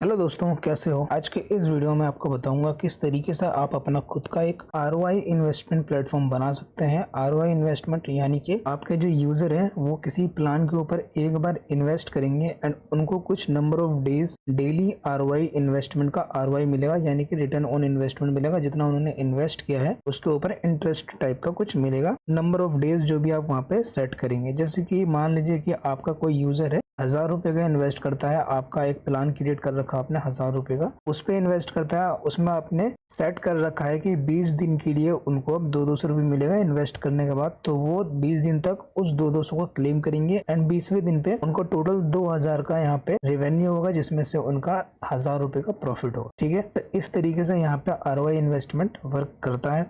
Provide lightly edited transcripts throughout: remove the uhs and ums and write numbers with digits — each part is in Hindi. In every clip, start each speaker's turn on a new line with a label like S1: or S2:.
S1: हेलो दोस्तों, कैसे हो। आज के इस वीडियो में आपको बताऊंगा किस तरीके से आप अपना खुद का एक ROI इन्वेस्टमेंट प्लेटफॉर्म बना सकते हैं। ROI इन्वेस्टमेंट यानी कि आपके जो यूजर हैं वो किसी प्लान के ऊपर एक बार इन्वेस्ट करेंगे एंड उनको कुछ number of days daily ROI investment का ROI मिलेगा, यानी कि रिटर्न ऑन इन्वेस्टमेंट मिलेगा। जितना उन्होंने इन्वेस्ट किया है उसके ऊपर इंटरेस्ट टाइप का कुछ मिलेगा, नंबर ऑफ डेज जो भी आप वहाँ पे सेट करेंगे। जैसे कि मान लीजिए कि आपका कोई यूजर है 1000 रुपए का इन्वेस्ट करता है, आपका एक प्लान क्रिएट कर रखा आपने 1000 रुपए का, उस पे इन्वेस्ट करता है। उसमें आपने सेट कर रखा है कि 20 दिन के लिए उनको अब 200 रुपये मिलेगा इन्वेस्ट करने के बाद। तो वो 20 दिन तक उस 200 को क्लेम करेंगे एंड 20वें दिन पे उनको टोटल 2000 का यहाँ पे रेवेन्यू होगा, जिसमें से उनका 1000 रुपए का प्रॉफिट होगा। ठीक है, तो इस तरीके से यहाँ पे ROI इन्वेस्टमेंट वर्क करता है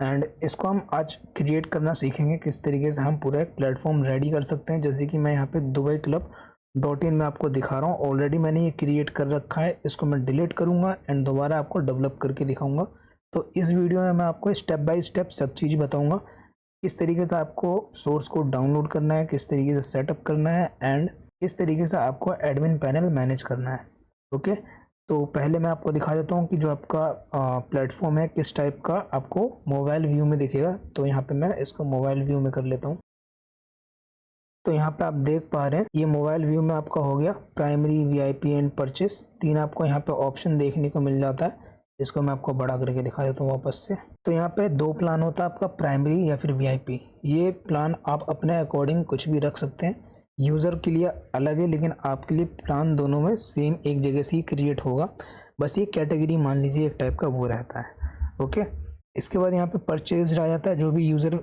S1: एंड इसको हम आज क्रिएट करना सीखेंगे किस तरीके से हम पूरा एक प्लेटफॉर्म रेडी कर सकते हैं। जैसे कि मैं यहाँ पे dubai-club.in में आपको दिखा रहा हूँ, ऑलरेडी मैंने ये क्रिएट कर रखा है। इसको मैं डिलीट करूँगा एंड दोबारा आपको डेवलप करके दिखाऊंगा। तो इस वीडियो में मैं आपको स्टेप बाय स्टेप सब चीज़ बताऊँगा, किस तरीके से आपको सोर्स कोड डाउनलोड करना है, किस तरीके से सेटअप करना है एंड किस तरीके से आपको एडमिन पैनल मैनेज करना है। ओके, तो पहले मैं आपको दिखा देता हूँ कि जो आपका प्लेटफॉर्म है किस टाइप का आपको मोबाइल व्यू में दिखेगा। तो यहाँ पे मैं इसको मोबाइल व्यू में कर लेता हूँ। तो यहाँ पे आप देख पा रहे हैं ये मोबाइल व्यू में आपका हो गया प्राइमरी, VIP एंड परचेस। 3 आपको यहाँ पे ऑप्शन देखने को मिल जाता है। इसको मैं आपको बड़ा करके दिखा देता हूँ वापस से। तो यहाँ पे 2 प्लान होता है आपका, प्राइमरी या फिर VIP। ये प्लान आप अपने अकॉर्डिंग कुछ भी रख सकते हैं, यूज़र के लिए अलग है, लेकिन आपके लिए प्लान दोनों में सेम एक जगह से ही क्रिएट होगा। बस ये कैटेगरी मान लीजिए एक टाइप का वो रहता है। ओके, इसके बाद यहाँ पे परचेज आ जाता है। जो भी यूज़र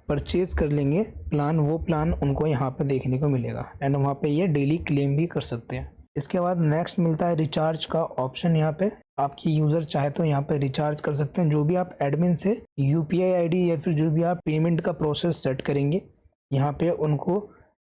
S1: परचेज कर लेंगे प्लान, वो प्लान उनको यहाँ पे देखने को मिलेगा एंड वहाँ पे ये डेली क्लेम भी कर सकते हैं। इसके बाद नेक्स्ट मिलता है रिचार्ज का ऑप्शन। यहाँ पे आपकी यूज़र चाहे तो यहाँ पे रिचार्ज कर सकते हैं। जो भी आप एडमिन से UPI ID या फिर जो भी आप पेमेंट का प्रोसेस सेट करेंगे, यहाँ पे उनको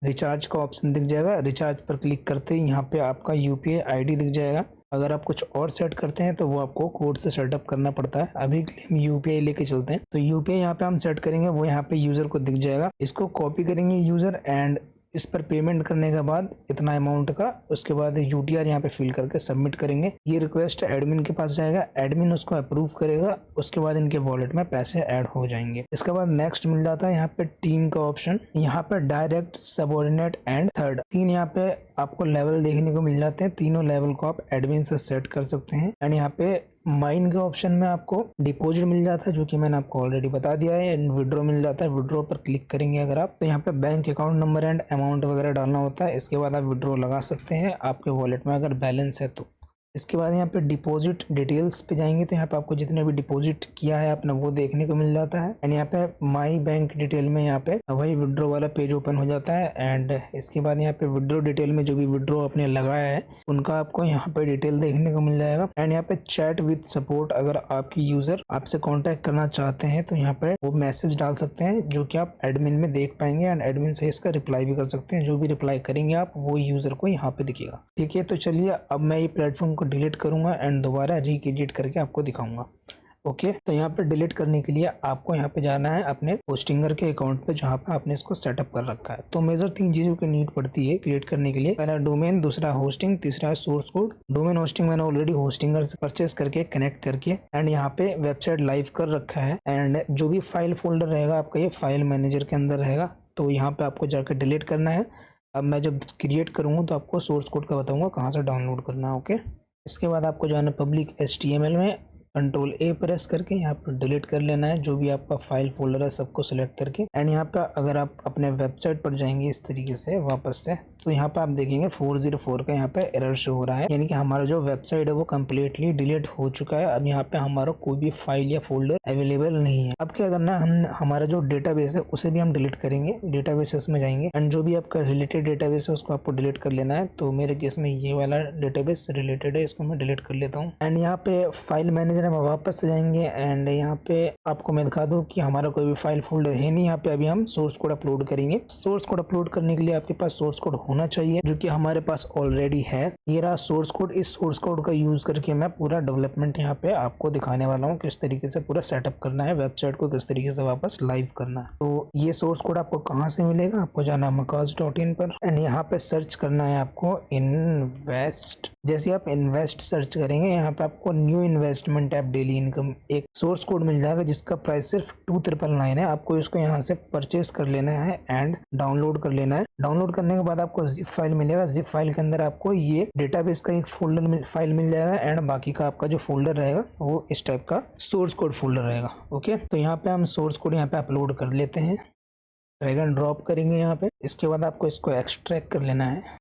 S1: रिचार्ज का ऑप्शन दिख जाएगा। रिचार्ज पर क्लिक करते ही यहाँ पे आपका UPI ID दिख जाएगा। अगर आप कुछ और सेट करते हैं तो वो आपको कोड से सेटअप करना पड़ता है। अभी के लिए हम UPI लेके चलते हैं, तो UPI यहाँ पे हम सेट करेंगे, वो यहाँ पे यूज़र को दिख जाएगा। इसको कॉपी करेंगे यूज़र एंड इस पर पेमेंट करने के बाद इतना अमाउंट का, उसके बाद UTR यहाँ पे फिल करके सबमिट करेंगे। ये रिक्वेस्ट एडमिन के पास जाएगा, एडमिन उसको अप्रूव करेगा, उसके बाद इनके वॉलेट में पैसे ऐड हो जाएंगे। इसके बाद नेक्स्ट मिल जाता है यहाँ पे टीम का ऑप्शन। यहाँ पे डायरेक्ट, सबऑर्डिनेट एंड थर्ड, 3 यहाँ पे आपको लेवल देखने को मिल जाते हैं। तीनों लेवल को आप एडमिन से सेट कर सकते हैं एंड यहाँ पे माइन के ऑप्शन में आपको डिपॉजिट मिल जाता है, जो कि मैंने आपको ऑलरेडी बता दिया है। एंड विड्रॉ मिल जाता है। विड्रॉ पर क्लिक करेंगे अगर आप, तो यहाँ पे bank account number and amount वगैरह डालना होता है। इसके बाद आप विड्रॉ लगा सकते हैं आपके वॉलेट में अगर बैलेंस है तो। इसके बाद यहाँ पे डिपॉजिट डिटेल्स पे जाएंगे तो यहाँ पे आपको जितने भी डिपॉजिट किया है आपने वो देखने को मिल जाता है एंड यहाँ पे माई बैंक डिटेल में यहाँ पे वही विड्रॉ वाला पेज ओपन हो जाता है। एंड इसके बाद यहाँ पे विड्रॉ डिटेल में जो भी विड्रॉ आपने लगाया है उनका आपको यहाँ पे डिटेल देखने को मिल जाएगा। एंड यहाँ पे चैट विद सपोर्ट, अगर आपकी यूजर आपसे कॉन्टेक्ट करना चाहते हैं तो यहाँ पे वो मैसेज डाल सकते हैं, जो कि आप एडमिन में देख पाएंगे एंड एडमिन से इसका रिप्लाई भी कर सकते हैं। जो भी रिप्लाई करेंगे आप वो यूजर को यहाँ पे दिखेगा। ठीक है, तो चलिए अब मैं ये प्लेटफॉर्म को डिलीट करूंगा एंड दोबारा रिक्रिएट करके आपको दिखाऊंगा। ओके, तो यहाँ पे डिलीट करने के लिए आपको यहाँ पे जाना है अपने होस्टिंगर के अकाउंट पे, जहाँ पे आपने इसको सेटअप कर रखा है। तो मेजर 3 चीजों की नीड पड़ती है क्रिएट करने के लिए। पहला डोमेन, दूसरा होस्टिंग, तीसरा है सोर्स कोड। डोमेन होस्टिंग मैंने ऑलरेडी होस्टिंगर से परचेस करके कनेक्ट करके एंड यहाँ पे वेबसाइट लाइव कर रखा है एंड जो भी फाइल फोल्डर रहेगा आपका ये फाइल मैनेजर के अंदर रहेगा। तो यहाँ पे आपको जाकर डिलीट करना है। अब मैं जब क्रिएट करूँगा तो आपको सोर्स कोड का बताऊंगा कहाँ से डाउनलोड करना है। ओके, इसके बाद आपको जाना पब्लिक HTML में, Ctrl+A प्रेस करके यहाँ पर डिलीट कर लेना है जो भी आपका फाइल फोल्डर है सबको सिलेक्ट करके। एंड यहाँ पे अगर आप अपने वेबसाइट पर जाएंगे इस तरीके से वापस से, तो यहाँ पे आप देखेंगे 404 का यहाँ पे एरर शो हो रहा है, यानी कि हमारा जो वेबसाइट है वो कम्प्लीटली डिलीट हो चुका है। अब यहाँ पे हमारा कोई भी फाइल या फोल्डर अवेलेबल नहीं है। अब क्या करना है, हम हमारा जो डेटाबेस है उसे भी हम डिलीट करेंगे। डेटाबेसेस में जाएंगे एंड जो भी आपका रिलेटेड डेटाबेस है उसको आपको डिलीट कर लेना है। तो मेरे केस में ये वाला डेटाबेस रिलेटेड है, इसको मैं डिलीट कर लेता हूँ। एंड यहाँ पे फाइल मैनेजर में वापस से जाएंगे एंड यहाँ पे आपको मैं दिखा दूँ कि हमारा कोई भी फाइल फोल्डर है नहीं। यहाँ पे अभी हम सोर्स कोड अपलोड करेंगे। सोर्स कोड अपलोड करने के लिए आपके पास सोर्स कोड होना चाहिए, जो कि हमारे पास ऑलरेडी है। ये रहा सोर्स कोड। इस सोर्स कोड का यूज करके मैं पूरा डेवलपमेंट यहाँ पे आपको दिखाने वाला हूँ, किस तरीके से पूरा सेटअप करना है, वेबसाइट को किस तरीके से वापस लाइव करना है। तो ये सोर्स कोड आपको कहाँ से मिलेगा? आपको जाना Amazon.in पर एंड यहाँ पे सर्च करना है आपको इन्वेस्ट। जैसे आप इन्वेस्ट सर्च करेंगे, यहाँ पे आपको new investment app daily income एक सोर्स कोड मिल जाएगा, जिसका प्राइस सिर्फ 2999 है। आपको इसको यहाँ से परचेज कर लेना है एंड डाउनलोड कर लेना है। डाउनलोड करने के बाद आपको जिप फाइल मिलेगा। जिप फाइल के अंदर आपको ये डेटाबेस का एक फोल्डर फाइल मिल जाएगा एंड बाकी का आपका जो फोल्डर रहेगा वो इस टाइप का सोर्स कोड फोल्डर रहेगा। ओके, तो यहाँ पे हम सोर्स कोड यहाँ पे अपलोड कर लेते हैं, ड्रैग एंड ड्रॉप करेंगे यहाँ पे। इसके बाद आपको इसको एक्सट्रैक्ट कर लेना है।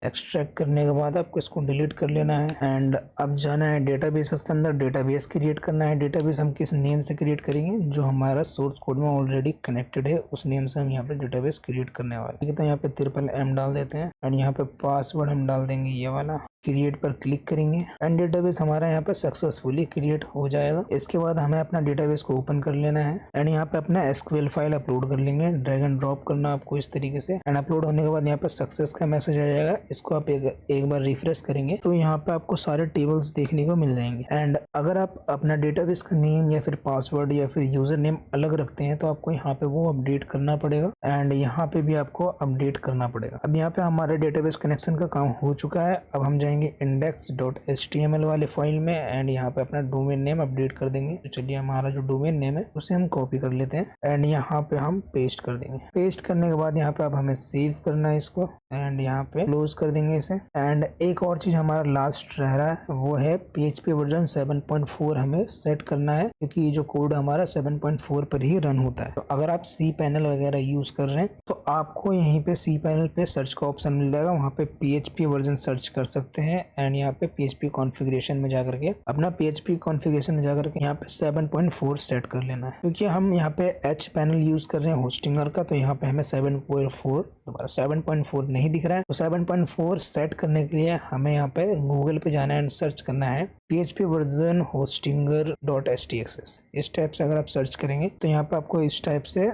S1: एक्सट्रैक्ट करने के बाद आपको इसको डिलीट कर लेना है एंड अब जाना है डेटाबेसेस के अंदर। डेटाबेस क्रिएट करना है। डेटाबेस हम किस नेम से क्रिएट करेंगे? जो हमारा सोर्स कोड में ऑलरेडी कनेक्टेड है उस नेम से हम यहाँ पे डेटाबेस क्रिएट करने वाले हैं। ठीक है, तो यहाँ पे MMM डाल देते हैं एंड यहाँ पे पासवर्ड हम डाल देंगे ये वाला। क्रिएट पर क्लिक करेंगे एंड डेटाबेस हमारा यहाँ पे सक्सेसफुली क्रिएट हो जाएगा। इसके बाद हमें अपना डेटाबेस को ओपन कर लेना है एंड यहाँ पे अपना SQL फाइल अपलोड कर लेंगे। ड्रैग एंड ड्रॉप करना आपको इस तरीके से एंड अपलोड होने के बाद यहाँ पे सक्सेस का मैसेज आ जाएगा। इसको आप एक बार रिफ्रेश करेंगे तो यहाँ पे आपको सारे टेबल्स देखने को मिल जाएंगे। एंड अगर आप अपना डेटाबेस का नेम या फिर पासवर्ड या फिर यूजर नेम अलग रखते हैं तो आपको यहाँ पे वो अपडेट करना पड़ेगा एंड यहाँ पे भी आपको अपडेट करना पड़ेगा। अब यहाँ पे हमारे डेटाबेस कनेक्शन का काम हो चुका है। अब हम जाएंगे index.html वाले फाइल में एंड यहाँ पे अपना डोमेन नेम अपडेट कर देंगे। तो चलिए हमारा जो डोमेन नेम है उसे हम कॉपी कर लेते हैं एंड यहाँ पे हम पेस्ट कर देंगे। पेस्ट करने के बाद यहाँ पे अब हमें सेव करना है इसको एंड यहाँ पे क्लोज कर देंगे इसे। एंड एक और चीज हमारा लास्ट रह रहा है वो है PHP वर्जन 7.4 हमें सेट करना है, क्योंकि ये जो कोड हमारा 7.4 पर ही रन होता है। तो अगर आप cPanel वगैरह यूज कर रहे हैं तो आपको यहीं पे cPanel पे सर्च का ऑप्शन मिल जाएगा, वहाँ पे PHP वर्जन सर्च कर सकते हैं एंड यहाँ पे PHP कॉन्फ़िगरेशन में जाकर के अपना PHP कॉन्फ़िगरेशन में जाकर के यहाँ पे 7.4 सेट कर लेना है। क्योंकि हम यहाँ पे hPanel यूज कर रहे हैं होस्टिंगर का, तो यहाँ पे हमें 7.4 दोबारा 7.4 नहीं दिख रहा है। तो 7.4 सेट करने के लिए हमें यहाँ पे गूगल पे जाना है एंड सर्च करना है PHP वर्जन hostinger.htxs। इस टाइप से अगर आप सर्च करेंगे तो यहाँ पे आपको इस टाइप से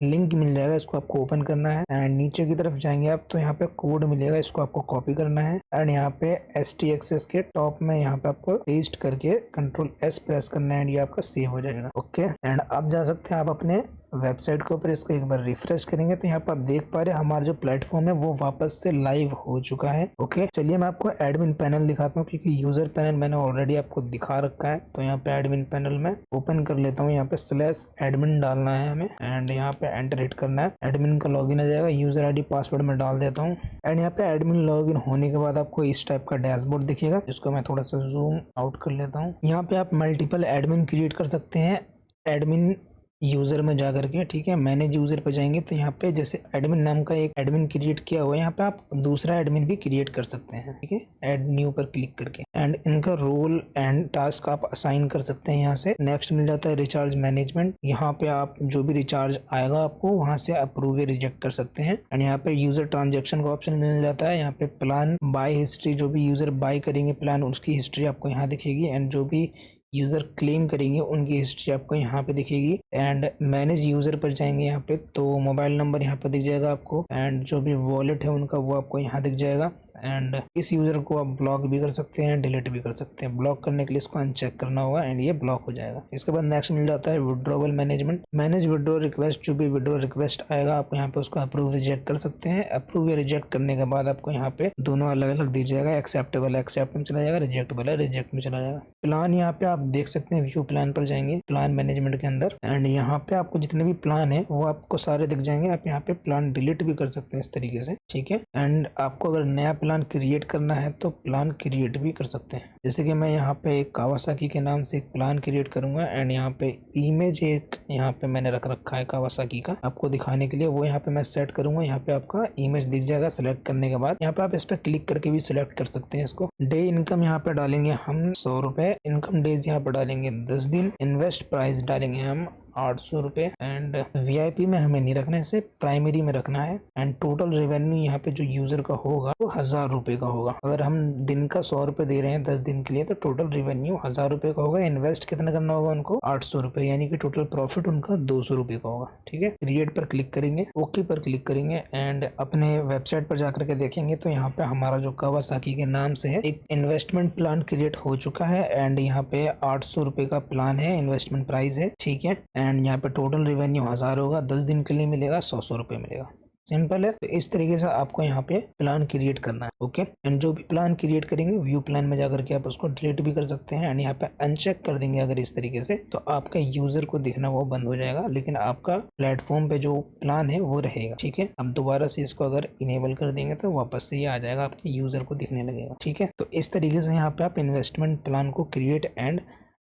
S1: लिंक मिल जाएगा। इसको आपको ओपन करना है एंड नीचे की तरफ जाएंगे आप तो यहाँ पे कोड मिलेगा, इसको आपको कॉपी करना है एंड यहाँ पे htxs के टॉप में यहाँ पे आपको पेस्ट करके Ctrl+S प्रेस करना है एंड ये आपका सेव हो जाएगा। ओके, एंड अब जा सकते हैं आप अपने वेबसाइट के ऊपर। इसको एक बार रिफ्रेश करेंगे तो यहाँ पर आप देख पा रहे हैं हमारा जो प्लेटफॉर्म है वो वापस से लाइव हो चुका है। ओके, चलिए मैं आपको एडमिन पैनल दिखाता हूँ, क्योंकि यूजर पैनल मैंने ऑलरेडी आपको दिखा रखा है। तो यहाँ पे एडमिन पैनल में ओपन कर लेता हूँ। यहाँ पे /admin डालना है हमें एंड यहाँ पे एंटर हिट करना है। एडमिन का लॉगिन आ जाएगा, यूजर ID पासवर्ड में डाल देता हूँ एंड यहाँ पे एडमिन लॉगिन होने के बाद आपको इस टाइप का डैशबोर्ड दिखेगा, जिसको मैं थोड़ा सा जूम आउट कर लेता हूँ। यहाँ पे आप मल्टीपल एडमिन क्रिएट कर सकते हैं एडमिन यूजर में जाकर के। ठीक है, मैनेज यूजर पे जाएंगे तो यहाँ पे जैसे एडमिन नाम का एक एडमिन क्रिएट किया हुआ है, यहाँ पे आप दूसरा एडमिन भी क्रिएट कर सकते हैं। ठीक है, ऐड न्यू पर क्लिक करके एंड इनका रोल एंड टास्क आप असाइन कर सकते हैं। यहाँ से नेक्स्ट मिल जाता है रिचार्ज मैनेजमेंट। यहाँ पे आप जो भी रिचार्ज आएगा आपको वहां से अप्रूव या रिजेक्ट कर सकते हैं एंड यहाँ पे यूजर ट्रांजेक्शन का ऑप्शन मिल जाता है। यहाँ पे प्लान बाय हिस्ट्री, जो भी यूजर बाय करेंगे प्लान उसकी हिस्ट्री आपको यहाँ दिखेगी एंड जो भी यूजर क्लेम करेंगे उनकी हिस्ट्री आपको यहाँ पे दिखेगी। एंड मैनेज यूजर पर जाएंगे यहाँ पे तो मोबाइल नंबर यहाँ पे दिख जाएगा आपको एंड जो भी वॉलेट है उनका वो आपको यहाँ दिख जाएगा एंड इस यूजर को आप ब्लॉक भी कर सकते हैं, डिलीट भी कर सकते हैं। ब्लॉक करने के लिए इसको अनचेक करना होगा एंड ये ब्लॉक हो जाएगा। इसके बाद नेक्स्ट मिल जाता है withdrawal management. Manage withdraw request, जो भी विड्रॉ रिक्वेस्ट आएगा आप यहाँ पे उसको अप्रूव रिजेक्ट कर सकते हैं। अप्रूव या रिजेक्ट करने के बाद आपको यहाँ पे दोनों अलग अलग दिख जाएगा, एक्सेप्टेबल एक्सेप्ट में चला जाएगा, रिजेक्टेबल है रिजेक्ट में चला जाएगा। प्लान यहाँ पे आप देख सकते हैं, व्यू प्लान पर जाएंगे प्लान मैनेजमेंट के अंदर एंड यहाँ पे आपको जितने भी प्लान है वो आपको सारे दिख जाएंगे। आप यहाँ पे प्लान डिलीट भी कर सकते हैं इस तरीके से। ठीक है, एंड आपको अगर नया प्लान क्रिएट करना है तो प्लान क्रिएट भी कर सकते हैं। जैसे कि मैं यहाँ पे एक कावासाकी के नाम से एक प्लान क्रिएट करूंगा एंड यहाँ पे इमेज एक यहाँ पे मैंने रख रखा है कावासाकी का आपको दिखाने के लिए, वो यहाँ पे मैं सेट करूंगा। यहाँ पे आपका इमेज दिख जाएगा। सिलेक्ट करने के बाद यहाँ पे आप इस पे क्लिक करके भी सिलेक्ट कर सकते हैं इसको। डे इनकम यहाँ पे डालेंगे हम 100 रुपए, इनकम डेज यहाँ पे डालेंगे 10 दिन, इन्वेस्ट प्राइस डालेंगे हम 800 रुपये एंड VIP में हमें नहीं रखना है, इसे प्राइमरी में रखना है। एंड टोटल रेवेन्यू यहाँ पे जो यूजर का होगा वो 1000 रुपये का होगा। अगर हम दिन का 100 रुपये दे रहे हैं 10 दिन के लिए तो टोटल रेवेन्यू 1000 रुपये का होगा। इन्वेस्ट कितना करना होगा उनको 800 रुपये, यानी कि टोटल प्रॉफिट उनका 200 रुपये का होगा। ठीक है, क्रिएट पर क्लिक करेंगे, ओके पर क्लिक करेंगे एंड अपने वेबसाइट पर जाकर के देखेंगे तो यहाँ पे हमारा जो कावासाकी के नाम से है एक इन्वेस्टमेंट प्लान क्रिएट हो चुका है। एंड यहाँ पे 800 रुपये का प्लान है, इन्वेस्टमेंट प्राइस है। ठीक है, एंड यहाँ पे टोटल रेवेन्यू 1000 होगा, 10 दिन के लिए मिलेगा 100 रुपये मिलेगा। सिंपल है। तो इस तरीके से आपको यहाँ पे प्लान क्रिएट करना है। ओके, एंड जो भी प्लान क्रिएट करेंगे व्यू प्लान में जाकर के आप उसको डिलीट भी कर सकते हैं एंड यहाँ पे अनचेक कर देंगे अगर इस तरीके से, तो आपका यूजर को दिखना वो बंद हो जाएगा, लेकिन आपका प्लेटफॉर्म पे जो प्लान है वो रहेगा। ठीक है, अब दोबारा से इसको अगर इनेबल कर देंगे तो वापस से ये आ जाएगा, आपके यूजर को दिखने लगेगा। ठीक है, तो इस तरीके से यहाँ पे आप इन्वेस्टमेंट प्लान को create and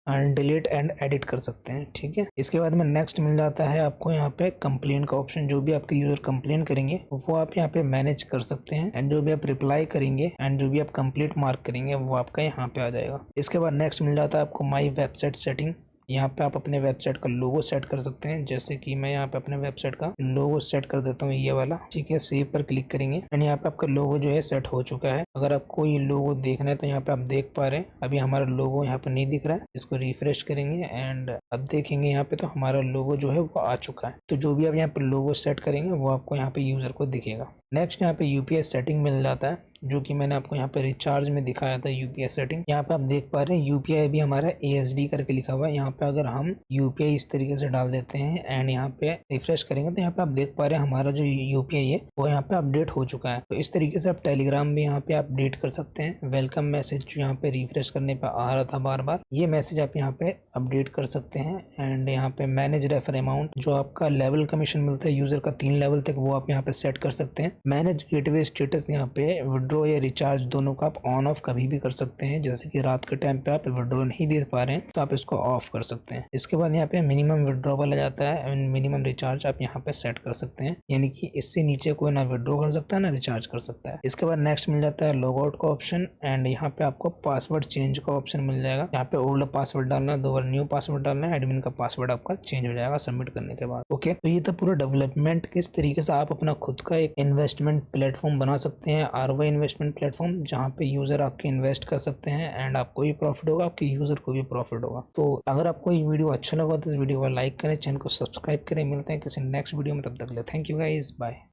S1: delete and edit कर सकते हैं। ठीक है, इसके बाद में नेक्स्ट मिल जाता है आपको यहाँ पे कंप्लेन का ऑप्शन। जो भी आपके यूजर कंप्लेन करेंगे वो आप यहाँ पे मैनेज कर सकते हैं एंड जो भी आप रिप्लाई करेंगे एंड जो भी आप कंप्लीट मार्क करेंगे वो आपका यहाँ पे आ जाएगा। इसके बाद नेक्स्ट मिल जाता है आपको माई वेबसाइट सेटिंग। यहाँ पे आप अपने वेबसाइट का लोगो सेट कर सकते हैं, जैसे कि मैं यहाँ पे अपने वेबसाइट का लोगो सेट कर देता हूँ, ये वाला। ठीक है, सेव पर क्लिक करेंगे एंड यहाँ पे आपका लोगो जो है सेट हो चुका है। अगर आपको ये लोगो देखना है तो यहाँ पे आप देख पा रहे हैं अभी हमारा लोगो यहाँ पे नहीं दिख रहा है। इसको रिफ्रेश करेंगे एंड अब देखेंगे यहाँ पे तो हमारा लोगो जो है वो आ चुका है। तो जो भी आप यहाँ पे लोगो सेट करेंगे वो आपको यहाँ पे यूजर को दिखेगा। नेक्स्ट यहाँ पे UPI सेटिंग मिल जाता है, जो कि मैंने आपको यहाँ पे रिचार्ज में दिखाया था UPI सेटिंग। यहाँ पे आप देख पा रहे हैं UPI भी हमारा ASD करके लिखा हुआ है। यहाँ पे अगर हम UPI इस तरीके से डाल देते हैं एंड यहाँ पे रिफ्रेश करेंगे तो यहाँ पे आप देख पा रहे हैं हमारा जो UPI है वो यहाँ पे अपडेट हो चुका है। तो इस तरीके से आप टेलीग्राम भी यहाँ पे अपडेट कर सकते हैं। वेलकम मैसेज जो यहाँ पे रिफ्रेश करने पर आ रहा था बार बार, ये मैसेज आप यहाँ पे अपडेट कर सकते हैं। एंड यहाँ पे मैनेज रेफर अमाउंट, जो आपका लेवल कमीशन मिलता है यूजर का 3 लेवल तक, वो आप यहाँ पे सेट कर सकते हैं। मैनेज गेटवे स्टेटस, यहाँ पे विड्रॉ या रिचार्ज दोनों का आप ऑन ऑफ कभी भी कर सकते हैं। जैसे कि रात के टाइम पे आप विड्रॉ नहीं दे पा रहे हैं तो आप इसको ऑफ कर सकते हैं। इसके बाद यहाँ पे मिनिमम विड्रॉवल आ जाता है एंड मिनिमम रिचार्ज आप यहाँ पे सेट कर सकते हैं, यानी कि इससे नीचे कोई ना विड्रॉ कर सकता है ना रिचार्ज कर सकता है। इसके बाद नेक्स्ट मिल जाता है लॉग आउट का ऑप्शन एंड यहाँ पे आपको पासवर्ड चेंज का ऑप्शन मिल जाएगा। यहाँ पे ओल्ड पासवर्ड डालना है, 2 बार न्यू पासवर्ड डालना है, एडमिन का पासवर्ड आपका चेंज हो जाएगा सबमिट करने के बाद। ओके, तो ये था पूरा डेवलपमेंट, किस तरीके से आप अपना खुद का एक इन्वेस्टमेंट प्लेटफॉर्म बना सकते हैं, ROI इन्वेस्टमेंट प्लेटफॉर्म, जहाँ पे यूजर आपके इन्वेस्ट कर सकते हैं एंड आपको भी प्रॉफिट होगा, आपके यूजर को भी प्रॉफिट होगा। तो अगर आपको ये वीडियो अच्छा लगा तो इस वीडियो को लाइक करें, चैनल को सब्सक्राइब करें। मिलते हैं किसी नेक्स्ट वीडियो में, तब तक के लिए थैंक यू गाइस, बाय।